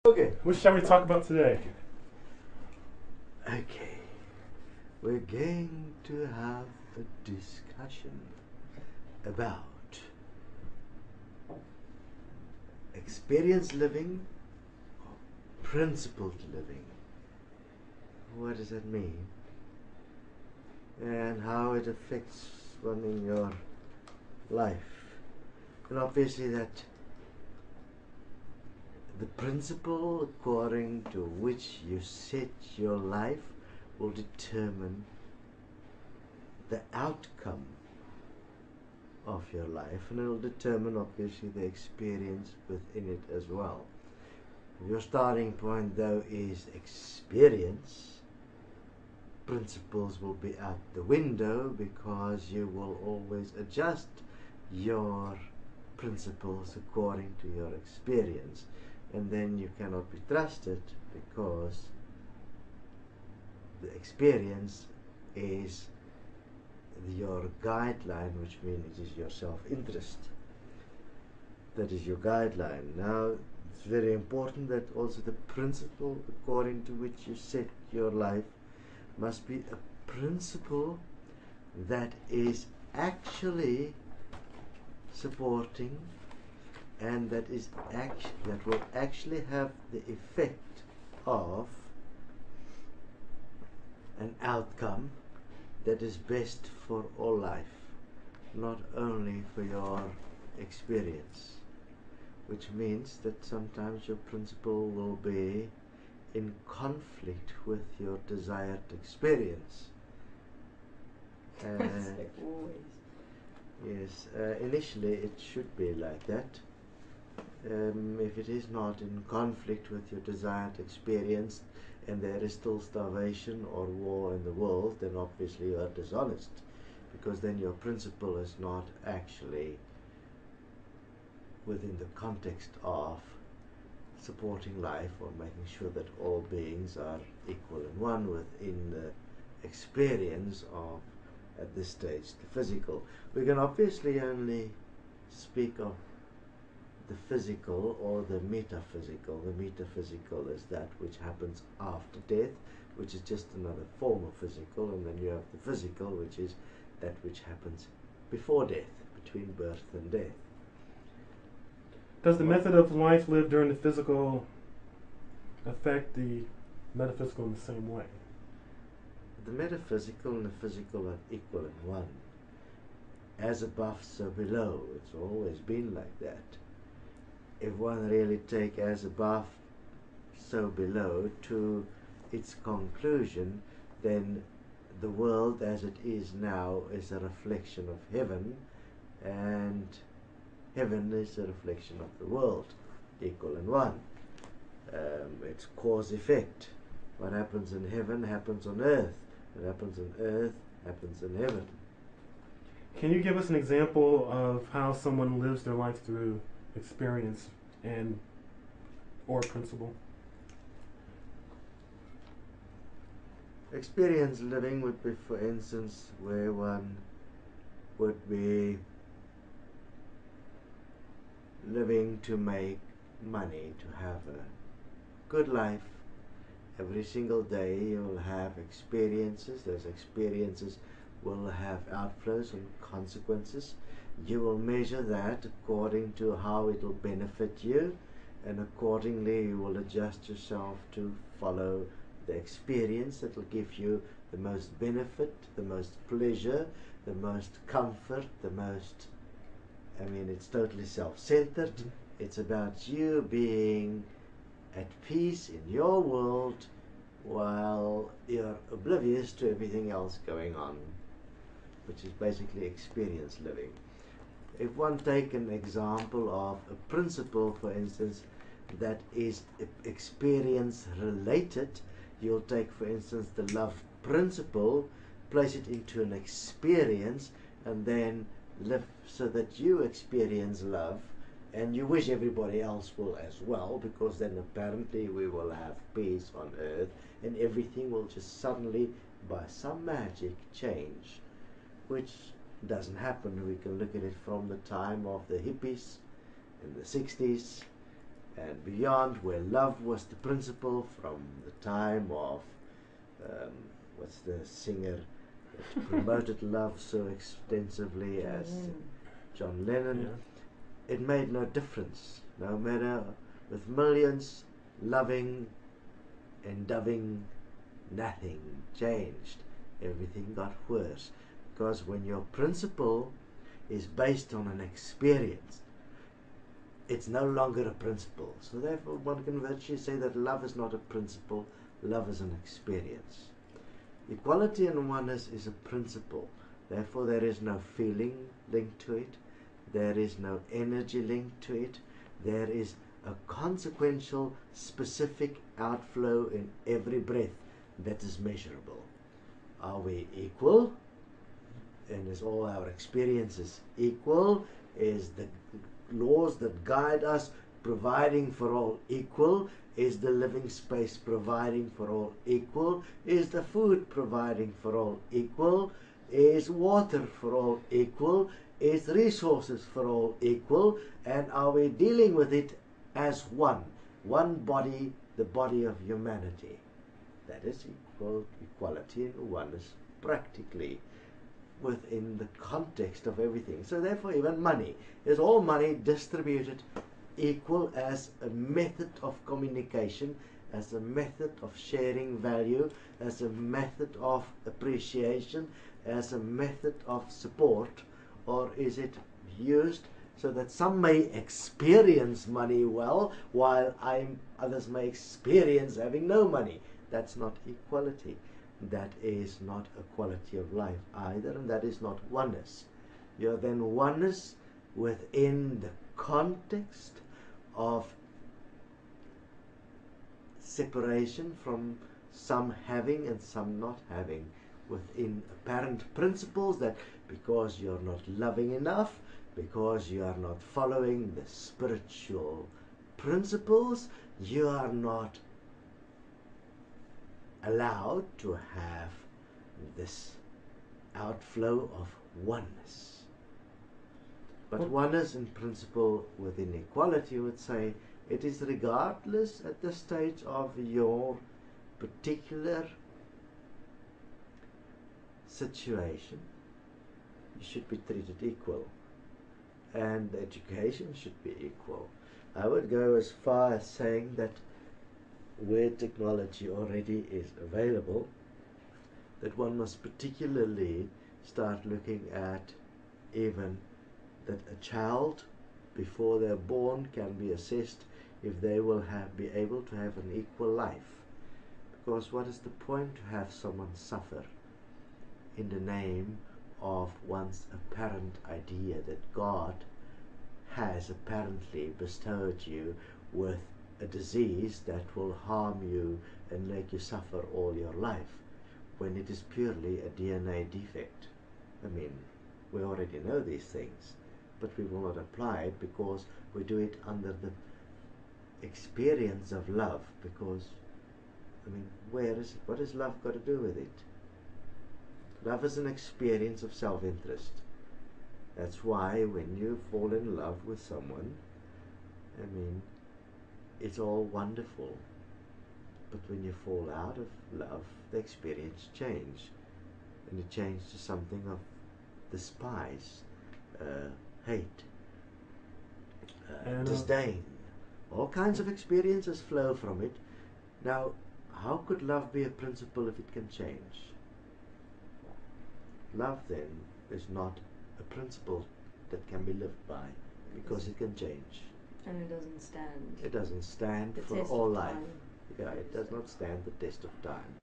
Okay. What shall we talk about today? Okay. We're going to have a discussion about experience living or principled living. What does that mean? And how it affects one in your life. And obviously that the principle according to which you set your life will determine the outcome of your life, and it will determine obviously the experience within it as well. If your starting point though is experience, principles will be out the window because you will always adjust your principles according to your experience, and then you cannot be trusted because the experience is your guideline, which means it is your self-interest. That is your guideline. Now, it's very important that also the principle according to which you set your life must be a principle that is actually supporting and that will actually have the effect of an outcome that is best for all life, not only for your experience, which means that sometimes your principle will be in conflict with your desired experience. That's like always. Yes, initially it should be like that. If it is not in conflict with your desired experience and there is still starvation or war in the world, then obviously you are dishonest, because then your principle is not actually within the context of supporting life or making sure that all beings are equal and one within the experience of, at this stage, the physical. We can obviously only speak of the physical or the metaphysical. The metaphysical is that which happens after death, which is just another form of physical, and then you have the physical, which is that which happens before death, between birth and death. Does the method of life lived during the physical affect the metaphysical in the same way? The metaphysical and the physical are equal and one. As above, so below. It's always been like that. If one really take as above, so below to its conclusion, then the world as it is now is a reflection of heaven, and heaven is a reflection of the world, equal and one. It's cause-effect. What happens in heaven happens on earth. What happens on earth happens in heaven. Can you give us an example of how someone lives their life through experience and or principle? Experience living would be, for instance, where one would be living to make money, to have a good life. Every single day you will have experiences. Those experiences will have outflows and consequences. You will measure that according to how it will benefit you, and accordingly you will adjust yourself to follow the experience that will give you the most benefit, the most pleasure, the most comfort, the most, it's totally self-centered. It's about you being at peace in your world while you're oblivious to everything else going on, which is basically experience living. If one take an example of a principle, for instance, that is experience related, you'll take, for instance, the love principle, place it into an experience, and then live so that you experience love, and you wish everybody else will as well, because then apparently we will have peace on earth, and everything will just suddenly, by some magic, change, which doesn't happen. We can look at it from the time of the hippies in the 60s, and beyond, where love was the principle from the time of what's the singer that promoted love so extensively as John Lennon. Yeah. It made no difference, no matter with millions loving and doving, nothing changed. Everything got worse, because when your principle is based on an experience, it's no longer a principle. So therefore one can virtually say that love is not a principle, love is an experience. Equality and oneness is a principle. Therefore there is no feeling linked to it, there is no energy linked to it, there is a consequential specific outflow in every breath that is measurable. Are we equal? And is all our experiences equal? Is the laws that guide us providing for all equal? Is the living space providing for all equal? Is the food providing for all equal? Is water for all equal? Is resources for all equal? And are we dealing with it as one body, the body of humanity? That is equality and oneness practically within the context of everything. So therefore even money, is all money distributed equal as a method of communication, as a method of sharing value, as a method of appreciation, as a method of support? Or is it used so that some may experience money well, while others may experience having no money? That's not equality. That is not a quality of life either, and that is not oneness. You're then oneness within the context of separation from some having and some not having, within apparent principles that because you're not loving enough, because you are not following the spiritual principles, you are not allowed to have this outflow of oneness. But oneness in principle within equality would say it is regardless at the stage of your particular situation, you should be treated equal, and the education should be equal. I would go as far as saying that where technology already is available, that one must particularly start looking at even that a child before they're born can be assessed if they will be able to have an equal life. Because what is the point to have someone suffer in the name of one's apparent idea that God has apparently bestowed you with a disease that will harm you and make you suffer all your life, when it is purely a DNA defect? I mean, we already know these things, but we will not apply it because we do it under the experience of love. Because, I mean, where is it? What has love got to do with it? Love is an experience of self-interest. That's why when you fall in love with someone, I mean, it's all wonderful. But when you fall out of love, the experience change. And it changes to something of despise, hate, disdain. All kinds of experiences flow from it. Now, how could love be a principle if it can change? Love then is not a principle that can be lived by, because it can change. And it doesn't stand. It doesn't stand the for test all of life. time. Yeah, it does not stand the test of time.